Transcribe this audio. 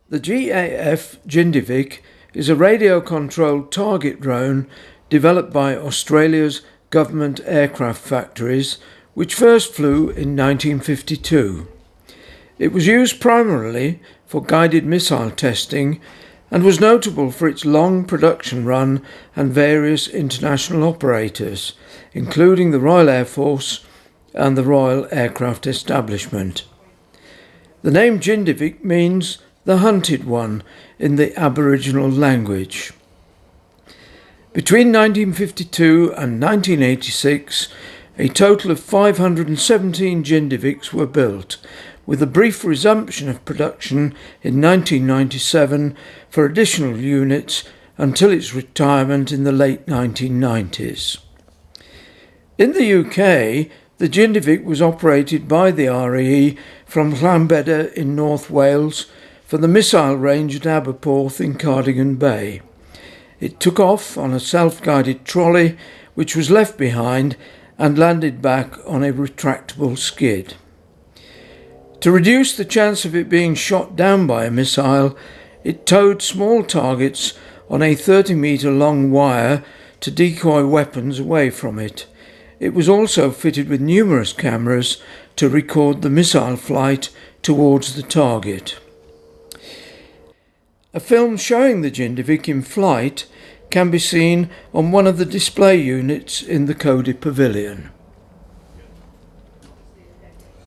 The GAF Jindivik is a radio-controlled target drone developed by Australia's government aircraft factories, which first flew in 1952. It was used primarily for guided missile testing and was notable for its long production run and various international operators, including the Royal Air Force and the Royal Aircraft Establishment. The name Jindivik means the hunted one in the Aboriginal language. Between 1952 and 1986, a total of 517 Jindiviks were built, with a brief resumption of production in 1997 for additional units until its retirement in the late 1990s. In the UK, the Jindivik was operated by the RAE from Llanbedr in North Wales for the missile range at Aberporth in Cardigan Bay. It took off on a self-guided trolley which was left behind and landed back on a retractable skid. To reduce the chance of it being shot down by a missile, it towed small targets on a 30-metre long wire to decoy weapons away from it. It was also fitted with numerous cameras to record the missile flight towards the target. A film showing the Jindivik in flight can be seen on one of the display units in the Cody Pavilion.